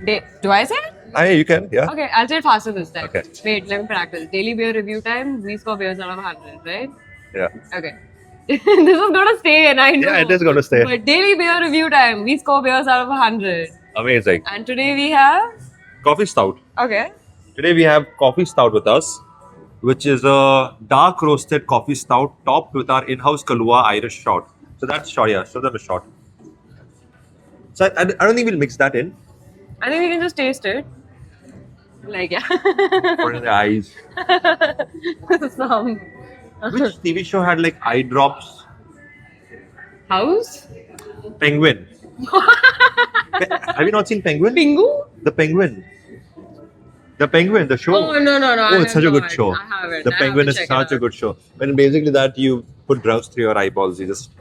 Do I say it? You can, yeah. Okay, I'll say it faster this time. Okay. Wait, let me practice. Daily beer review time. We score beers out of 100, right? Yeah. Okay. This is gonna stay, and I know. Yeah, it is gonna stay. But daily beer review time. We score beers out of 100. Amazing. And today we have. Coffee stout. Okay. Today we have coffee stout with us, which is a dark roasted coffee stout topped with our in-house Kahlua Irish shot. So that's shot, yeah. Show them a shot. So I don't think we'll mix that in. I think we can just taste it. Like, yeah. Put it in the eyes. Some. Which TV show had like eye drops? House? Penguin. Have you not seen Penguin? Pingu? The Penguin. The Penguin, the show. Oh, no. Oh, it's such a good show. I haven't. The Penguin is such a good show. When basically that you put drugs through your eyeballs, you just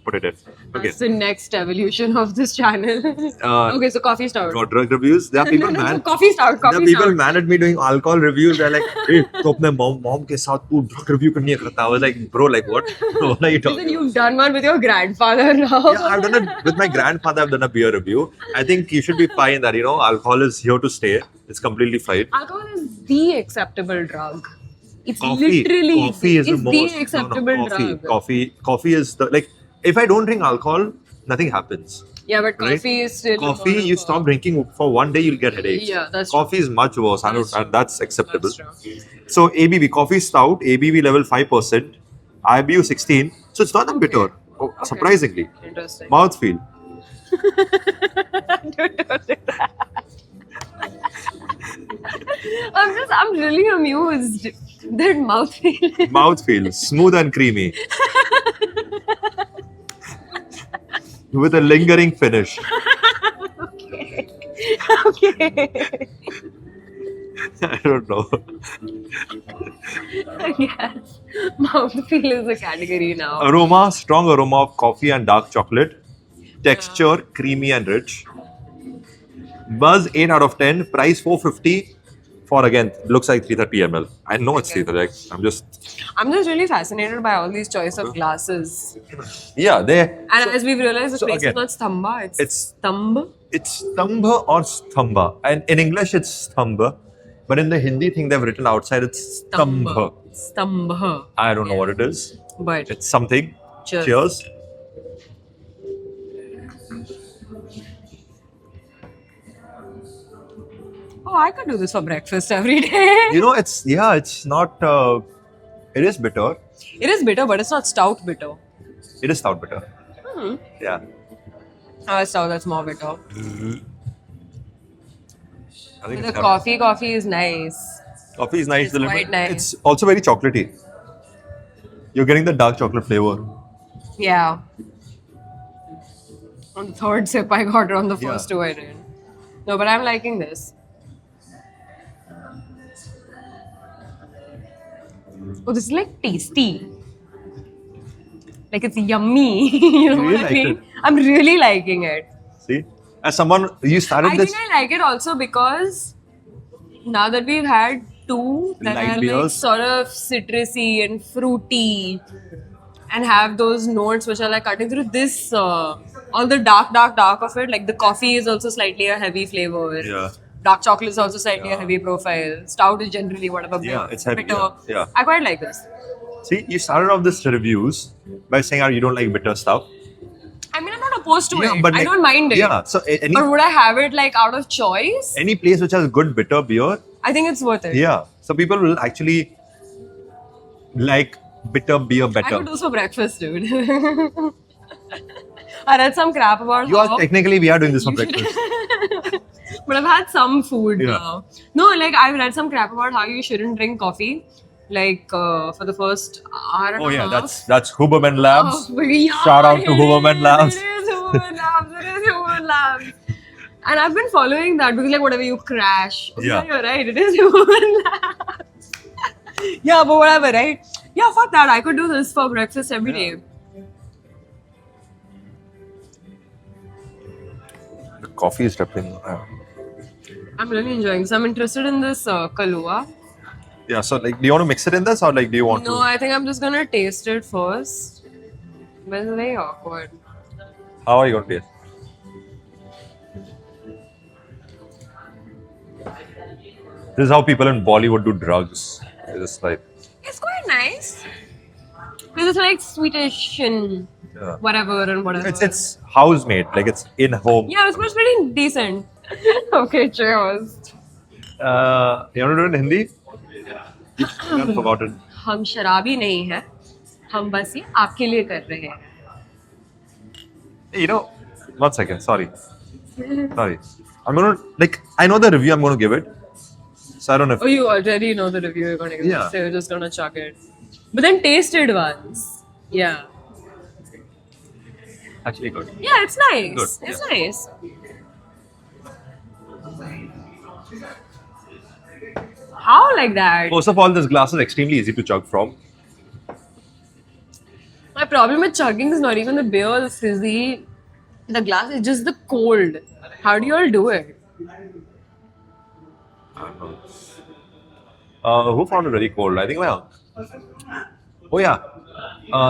put it in. Okay. That's the next evolution of this channel. Okay, so coffee stout. Got drug reviews. There are people mad. Coffee stout. There are people mad at me doing alcohol reviews. They're like, hey, तो अपने mom के साथ तू drug review करनी करता. I was like, bro, like what? What are you talking? Then you've done one with your grandfather now. Yeah, I've done it with my grandfather. I've done a beer review. I think you should be fine that alcohol is here to stay. It's completely fine. Alcohol is the acceptable drug. It's Coffee literally is it's the most the acceptable drug. Coffee is the like. If I don't drink alcohol, nothing happens. Yeah, but Right? coffee is still Coffee, more you of a- stop drinking for one day, you'll get headaches. Yeah, that's Coffee is much worse. And that's acceptable. That's true. So ABV, coffee stout, ABV level 5%, IBU 16. So it's not that bitter. Oh, Okay. surprisingly. Interesting. Mouthfeel. I'm really amused. That mouthfeel. Mouthfeel. Smooth and creamy. With a lingering finish. Okay. I don't know. Yes. Mouthfeel is a category now. Aroma, strong aroma of coffee and dark chocolate. Texture, creamy and rich. Buzz 8 out of 10. Price 450 for again, looks like 330 ml. I know it's 330. I'm just really fascinated by all these choice of glasses. they And as we've realized, the so place again, is not Stamba, it's it's- Stamb. it's Stamba or Stamba. And in English it's Stamba. But in the Hindi thing they've written outside it's Stamba. Stambha. I don't know what it is. But It's something. Cheers. Cheers. oh, I could do this for breakfast every day. It's not it is bitter. It is bitter, but it's not stout bitter. It is stout bitter. Hmm. Yeah. Oh, stout that's more bitter. I think The it's coffee is nice. coffee is nice. It's the lemon. quite nice. It's also very chocolatey. You're getting the dark chocolate flavor. Yeah. On the third sip, I got it. On the Yeah. first two, I didn't. No, but I'm liking this. Oh, this is like tasty. Like it's yummy. You know You really what I liked mean? it? I'm really liking it. See, as someone you started I this. think I like it also because now that we've had two that Light are like beers. sort of citrusy and fruity and have those notes which are like cutting through this, all the dark of it. Like the coffee is also slightly a heavy flavor. Yeah. Dark chocolate is also slightly a Yeah. heavy profile. Stout is generally whatever. Yeah, it's heavy, bitter. yeah. I quite like this. See, you started off this reviews by saying how you don't like bitter stuff. I mean, I'm not opposed to it. but I like- don't mind it. Yeah. So But would I have it like out of choice? any place which has good bitter beer, I think it's worth it. yeah. So people will actually like bitter beer I better. could do this for breakfast, dude. I read some crap about You how, are technically we are doing this for breakfast. but I've had some food Yeah. now. No, like I've read some crap about how you shouldn't drink coffee, like for the first hour and Oh a yeah, half. that's Huberman Labs. Oh, yeah, Shout out to it Huberman is, Labs. It is Huberman Labs. It is Huberman Labs. And I've been following that because like whatever you crash. Oh, Yeah. you're right. It is Huberman Labs. Yeah, but whatever, right? Yeah, fuck that. I could do this for breakfast every day. The coffee is dripping. I'm really enjoying this. I'm interested in this Kahlua. Yeah. So like, do you want to mix it in this or like, do you want No, to? I think I'm just gonna taste it first. But it's very awkward. How are you going to taste? This is how people in Bollywood do drugs. It's just like, It's quite nice. Because it's like Swedish and yeah. whatever and whatever. It's house made, like it's in home. Yeah, it was pretty decent. Okay, cheers. You want to do it in Hindi? I've forgotten. हम शराबी नहीं हैं, हम बस ये आपके लिए कर रहे हैं. You know, 1 second. Sorry. I'm gonna I know the review I'm gonna give it. So I don't know. Oh, you already know the review you're gonna give. Yeah. So you're just gonna chuck it. But then tasted once. Yeah. Actually, good. Yeah, it's nice. Good, It's yeah. nice. How like that? First of all, this glass is extremely easy to chug from. My problem with chugging is not even the beer, the fizzy, the glass. It's just the cold. How do you all do it? Who found it very cold? I think my uncle. Oh yeah.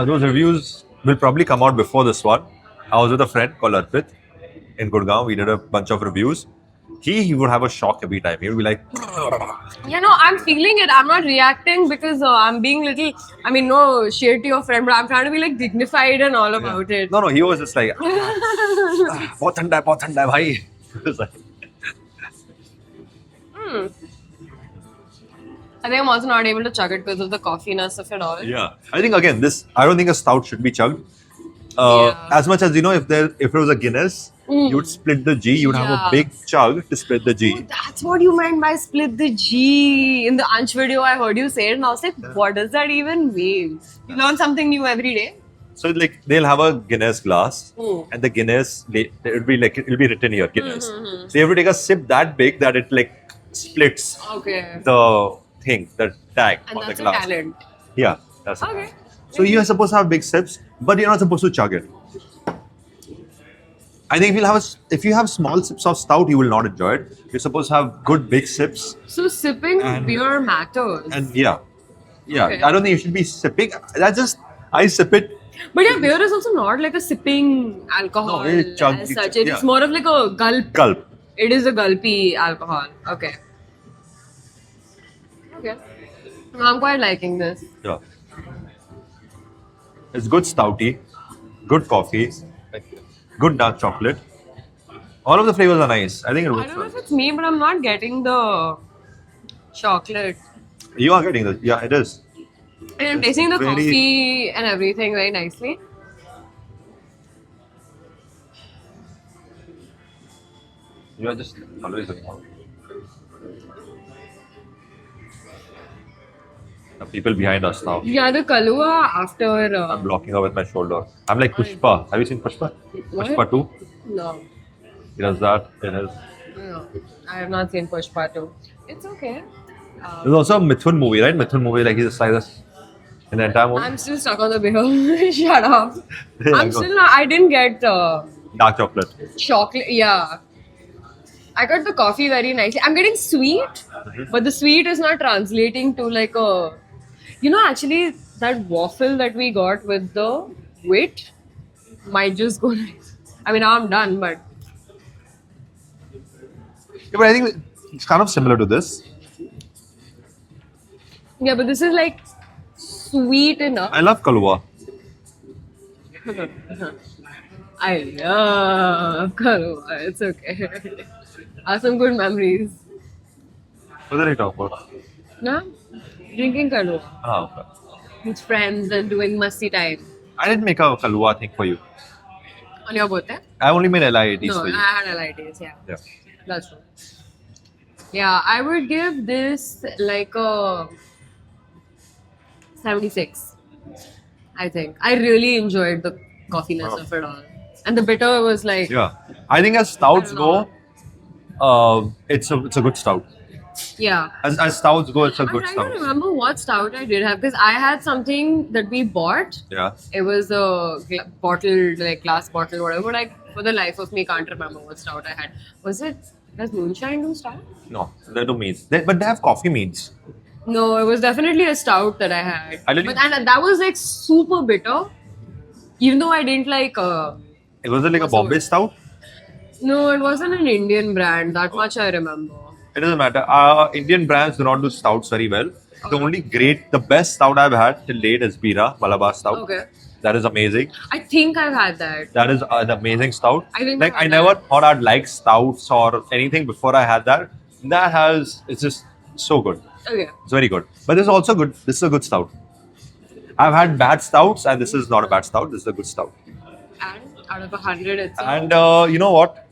Those reviews will probably come out before this one. I was with a friend called Arpit in Gurgaon. We did a bunch of reviews. He would have a shock every time. He would be like, Yeah, no, I'm feeling it. I'm not reacting because I'm being little. I mean, no shade to your friend, but I'm trying to be like dignified and all about it. no, he was just like, बहुत ठंडा है भाई. He was like, I think I'm also not able to chug it because of the coffiness of it all. yeah. I think again, I don't think a stout should be chugged. Yeah. As much as if it was a Guinness, you would split the G. You would have a Yeah. big chug to split the G. Oh, that's what you meant by split the G. In the Ansh video, I heard you say it, and I was like, what does that even mean? You learn something new every day. So they'll have a Guinness glass, Mm. and the Guinness it'll be written here Guinness. So you have to take a sip that big that it splits Okay. the thing, the tag And on the that's a glass. talent. Yeah, that's it. Okay. So you're supposed to have big sips, but you're not supposed to chug it. I think if you have small sips of stout, you will not enjoy it. You're supposed to have good big sips, So sipping And- beer matters. and yeah. Okay. I don't think you should be sipping. I sip it. But yeah, beer is also not like a sipping alcohol No, it's chug- as such. yeah. It's more of like a gulp. Gulp. It is a gulpy alcohol. Okay. Okay. No, I'm quite liking this. Yeah. It's good stouty, good coffee, good dark chocolate. All of the flavors are nice. I think it I works don't know well. if it's me, but I'm not getting the chocolate. You are getting this. Yeah, it is. And I'm It's tasting the very- coffee and everything very nicely. You are just always the people behind us now. Yeah, the Kalua after. I'm blocking her with my shoulder. I'm like Pushpa. Have you seen Pushpa? What? Pushpa 2. No. He does that. There's No. I have not seen Pushpa 2. It's okay. also a Mithun movie, right? Mithun movie, like he's a size in the entire movie. I'm still stuck on the beer. Shut up. Yeah, I'm go. still not. I didn't get Dark chocolate. chocolate. Yeah. I got the coffee very nicely. I'm getting sweet, but the sweet is not translating to like a. You know, actually, that waffle that we got with the wheat might just go nice. I mean, now I'm done, but Yeah, but I think it's kind of similar to this. yeah, but this is like sweet enough. I love Kalua. I love Kalua. It's okay. Are some good memories. What did I talk about? No? Drinking Kalua Oh, okay. with friends and doing musty time. I didn't make a Kalua thing for you. On your birthday? I only made LIATs No, for I you. had LITs, yeah. Yeah. That's true. Yeah, I would give this like a 76. I think. I really enjoyed the coffiness Wow. of it all. And the bitter was like, Yeah. I think as stouts I don't go, it's a good stout. yeah. As stouts go, it's a I'm good trying stout. to remember what stout I did have because I had something that we bought. Yeah. It was a bottle, like glass bottle, whatever. But for the life of me, can't remember what stout I had. Was it? Does moonshine do stout? No, they do meads. But they have coffee meads. No, it was definitely a stout that I had. I didn't- And that was like super bitter. Even though I didn't like. It was like a What's the Bombay word? stout. No, it wasn't an Indian brand. That much I remember. It doesn't matter. Indian brands do not do stouts very well. The best stout I've had till date is Bira Malabar Stout. Okay. That is amazing. I think I've had that. That is an amazing stout. I think Like I've I had never that. thought I'd like stouts or anything before I had that. It's just so good. Okay. It's very good. But this is also good. This is a good stout. I've had bad stouts, and this is not a bad stout. This is a good stout. And out of 100, it's a... And you know what?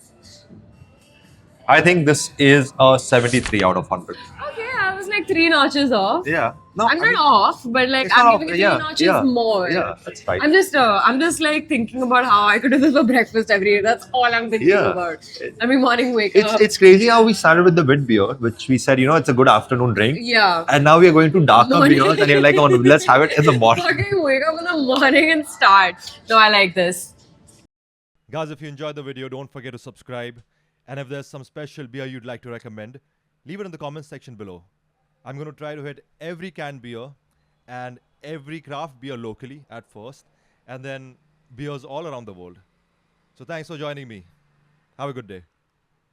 I think this is a 73 out of 100. Okay, I was like 3 notches off. Yeah. No, I'm not off, but like it's not I'm off. giving it 3 Yeah, notches yeah, more. yeah, that's right. I'm just like thinking about how I could do this for breakfast every day. That's all I'm thinking Yeah. about. Every morning waking up. It's crazy how we started with the wheat beer, which we said, it's a good afternoon drink. Yeah. And now we are going to darker Morning. beers, and you're like, oh, let's have it in the morning. Fucking wake up in the morning and start. No, I like this. Guys, if you enjoyed the video, don't forget to subscribe. And if there's some special beer you'd like to recommend, leave it in the comments section below. I'm going to try to hit every canned beer and every craft beer locally at first, and then beers all around the world. So thanks for joining me. Have a good day.